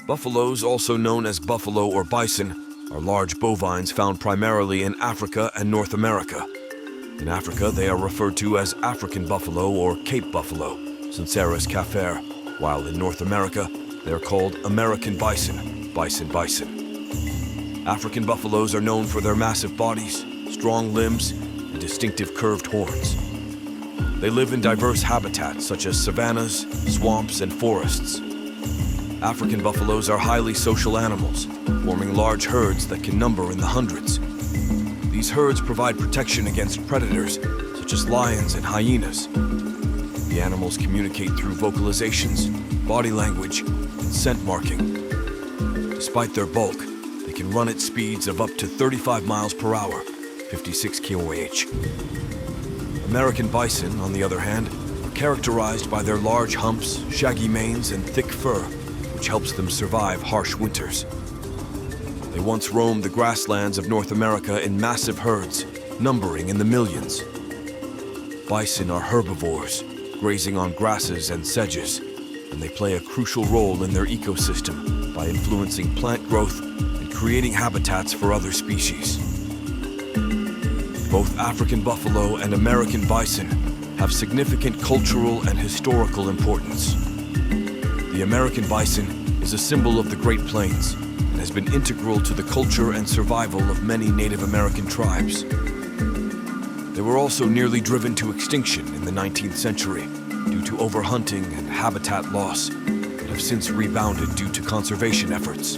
Buffaloes, also known as buffalo or bison, are large bovines found primarily in Africa and North America. In Africa, they are referred to as African buffalo or Cape buffalo, Cincerus cafer, while in North America, they are called American bison, bison. African buffaloes are known for their massive bodies, strong limbs, and distinctive curved horns. They live in diverse habitats such as savannas, swamps, and forests. African buffaloes are highly social animals, forming large herds that can number in the hundreds. These herds provide protection against predators such as lions and hyenas. The animals communicate through vocalizations, body language, and scent marking. Despite their bulk, they can run at speeds of up to 35 miles per hour, 56 km/h. American bison, on the other hand, are characterized by their large humps, shaggy manes, and thick fur, which helps them survive harsh winters. They once roamed the grasslands of North America in massive herds, numbering in the millions. Bison are herbivores, grazing on grasses and sedges, and they play a crucial role in their ecosystem by influencing plant growth and creating habitats for other species. Both African buffalo and American bison have significant cultural and historical importance. The American bison is a symbol of the Great Plains and has been integral to the culture and survival of many Native American tribes. They were also nearly driven to extinction in the 19th century due to overhunting and habitat loss, but have since rebounded due to conservation efforts.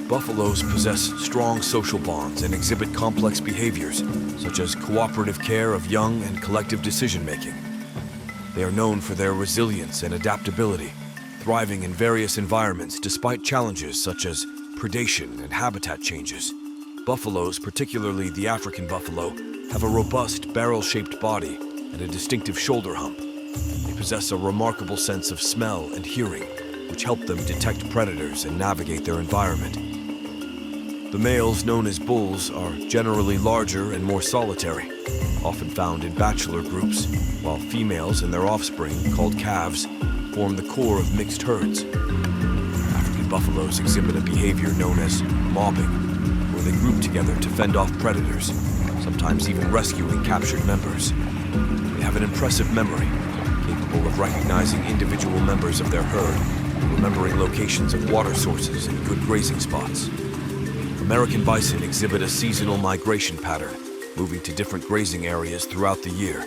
Buffaloes possess strong social bonds and exhibit complex behaviors, such as cooperative care of young and collective decision-making. They are known for their resilience and adaptability, thriving in various environments despite challenges such as predation and habitat changes. Buffaloes, particularly the African buffalo, have a robust barrel-shaped body and a distinctive shoulder hump. They possess a remarkable sense of smell and hearing, which help them detect predators and navigate their environment. The males, known as bulls, are generally larger and more solitary, often found in bachelor groups, while females and their offspring, called calves, form the core of mixed herds. African buffaloes exhibit a behavior known as mobbing, where they group together to fend off predators, sometimes even rescuing captured members. They have an impressive memory, capable of recognizing individual members of their herd, and remembering locations of water sources and good grazing spots. American bison exhibit a seasonal migration pattern, moving to different grazing areas throughout the year.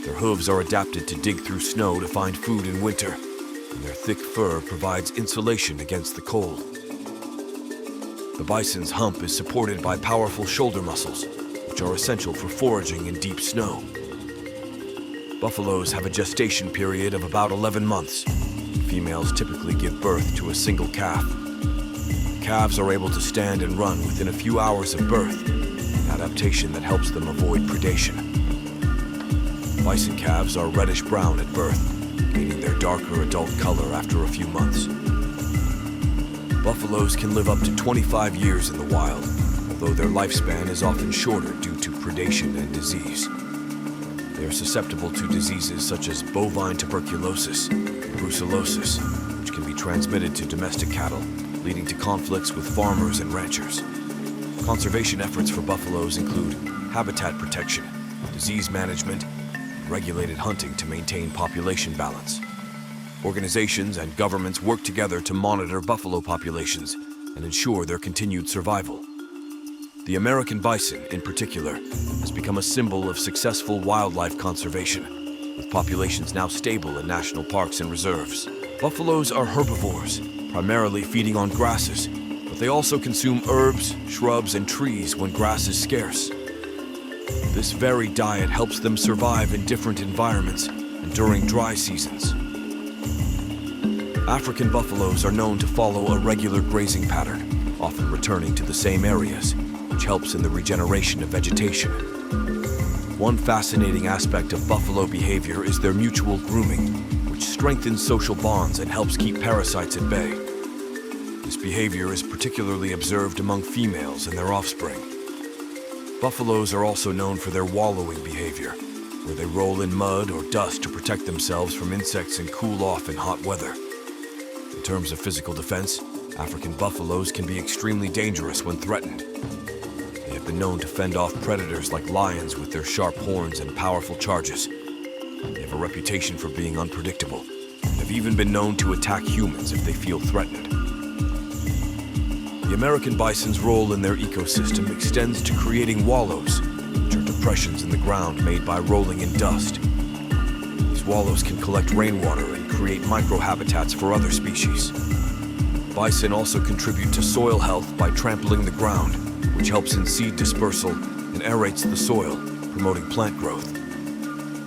Their hooves are adapted to dig through snow to find food in winter, and their thick fur provides insulation against the cold. The bison's hump is supported by powerful shoulder muscles, which are essential for foraging in deep snow. Buffaloes have a gestation period of about 11 months. Females typically give birth to a single calf. Calves are able to stand and run within a few hours of birth, an adaptation that helps them avoid predation. Bison calves are reddish-brown at birth, gaining their darker adult color after a few months. Buffaloes can live up to 25 years in the wild, although their lifespan is often shorter due to predation and disease. They are susceptible to diseases such as bovine tuberculosis and brucellosis, which can be transmitted to domestic cattle, leading to conflicts with farmers and ranchers. Conservation efforts for buffaloes include habitat protection, disease management, and regulated hunting to maintain population balance. Organizations and governments work together to monitor buffalo populations and ensure their continued survival. The American bison, in particular, has become a symbol of successful wildlife conservation, with populations now stable in national parks and reserves. Buffaloes are herbivores, primarily feeding on grasses, but they also consume herbs, shrubs, and trees when grass is scarce. This varied diet helps them survive in different environments and during dry seasons. African buffaloes are known to follow a regular grazing pattern, often returning to the same areas, which helps in the regeneration of vegetation. One fascinating aspect of buffalo behavior is their mutual grooming, which strengthens social bonds and helps keep parasites at bay. This behavior is particularly observed among females and their offspring. Buffaloes are also known for their wallowing behavior, where they roll in mud or dust to protect themselves from insects and cool off in hot weather. They terms of physical defense, African buffaloes can be extremely dangerous when threatened. They have been known to fend off predators like lions with their sharp horns and powerful charges. They have a reputation for being unpredictable, and have even been known to attack humans if they feel threatened. The American bison's role in their ecosystem extends to creating wallows, which are depressions in the ground made by rolling in dust. These wallows can collect rainwater and create microhabitats for other species. Bison also contribute to soil health by trampling the ground, which helps in seed dispersal and aerates the soil, promoting plant growth.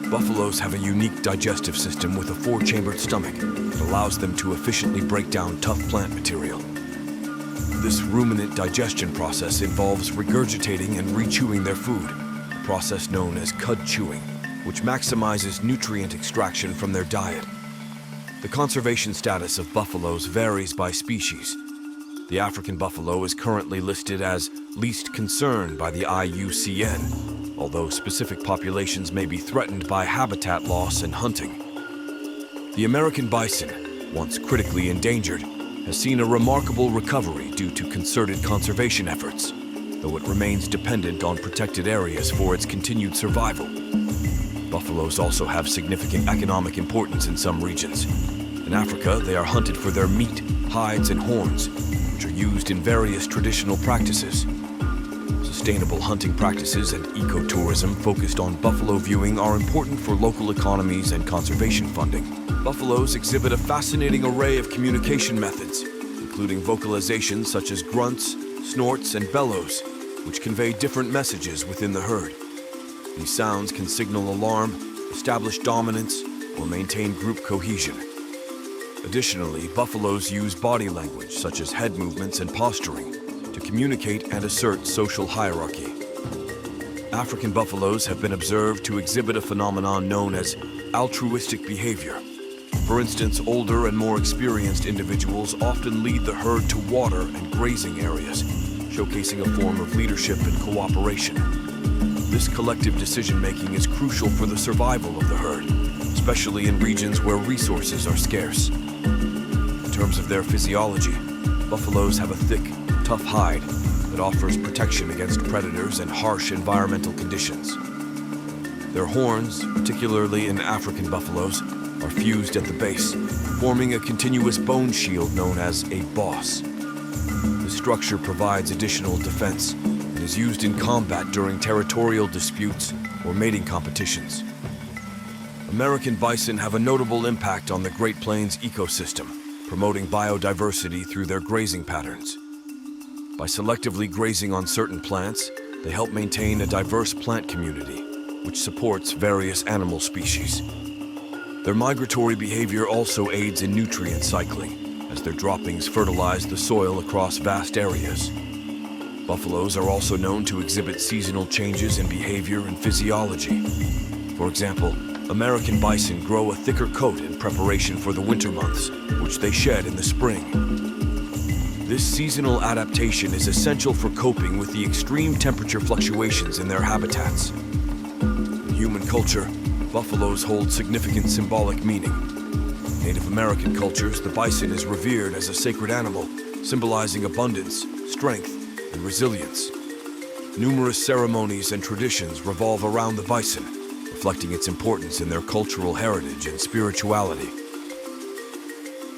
Buffaloes have a unique digestive system with a four-chambered stomach that allows them to efficiently break down tough plant material. This ruminant digestion process involves regurgitating and rechewing their food, a process known as cud chewing, which maximizes nutrient extraction from their diet. The conservation status of buffaloes varies by species. The African buffalo is currently listed as least concern by the IUCN, although specific populations may be threatened by habitat loss and hunting. The American bison, once critically endangered, has seen a remarkable recovery due to concerted conservation efforts, though it remains dependent on protected areas for its continued survival. Buffaloes also have significant economic importance in some regions. In Africa, they are hunted for their meat, hides, and horns, which are used in various traditional practices. Sustainable hunting practices and ecotourism focused on buffalo viewing are important for local economies and conservation funding. Buffaloes exhibit a fascinating array of communication methods, including vocalizations such as grunts, snorts, and bellows, which convey different messages within the herd. These sounds can signal alarm, establish dominance, or maintain group cohesion. Additionally, buffaloes use body language such as head movements and posturing to communicate and assert social hierarchy. African buffaloes have been observed to exhibit a phenomenon known as altruistic behavior. For instance, older and more experienced individuals often lead the herd to water and grazing areas, showcasing a form of leadership and cooperation. This collective decision-making is crucial for the survival of the herd, especially in regions where resources are scarce. In terms of their physiology, buffaloes have a thick, tough hide that offers protection against predators and harsh environmental conditions. Their horns, particularly in African buffaloes, are fused at the base, forming a continuous bone shield known as a boss. This structure provides additional defense and is used in combat during territorial disputes or mating competitions. American bison have a notable impact on the Great Plains ecosystem, promoting biodiversity through their grazing patterns. By selectively grazing on certain plants, they help maintain a diverse plant community, which supports various animal species. Their migratory behavior also aids in nutrient cycling, as their droppings fertilize the soil across vast areas. Buffaloes are also known to exhibit seasonal changes in behavior and physiology. For example, American bison grow a thicker coat in preparation for the winter months, which they shed in the spring. This seasonal adaptation is essential for coping with the extreme temperature fluctuations in their habitats. In human culture, buffaloes hold significant symbolic meaning. In Native American cultures, the bison is revered as a sacred animal, symbolizing abundance, strength, and resilience. Numerous ceremonies and traditions revolve around the bison, reflecting its importance in their cultural heritage and spirituality.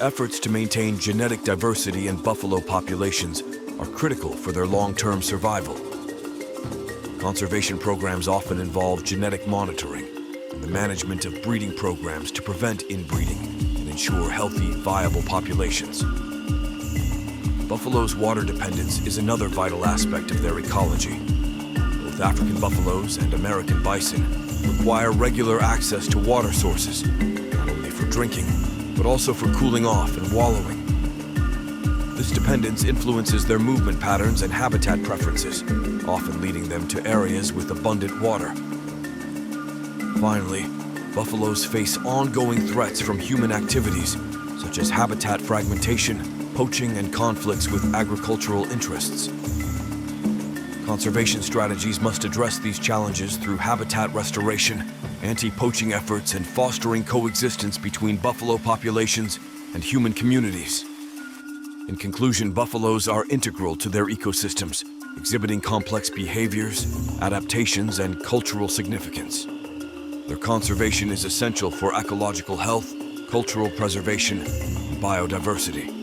Efforts to maintain genetic diversity in buffalo populations are critical for their long-term survival. Conservation programs often involve genetic monitoring and the management of breeding programs to prevent inbreeding and ensure healthy, viable populations. Buffalo's water dependence is another vital aspect of their ecology. Both African buffaloes and American bison require regular access to water sources, not only for drinking, but also for cooling off and wallowing. This dependence influences their movement patterns and habitat preferences, often leading them to areas with abundant water. Finally, buffaloes face ongoing threats from human activities, such as habitat fragmentation, poaching, and conflicts with agricultural interests. Conservation strategies must address these challenges through habitat restoration, anti-poaching efforts, and fostering coexistence between buffalo populations and human communities. In conclusion, buffaloes are integral to their ecosystems, exhibiting complex behaviors, adaptations, and cultural significance. Their conservation is essential for ecological health, cultural preservation, and biodiversity.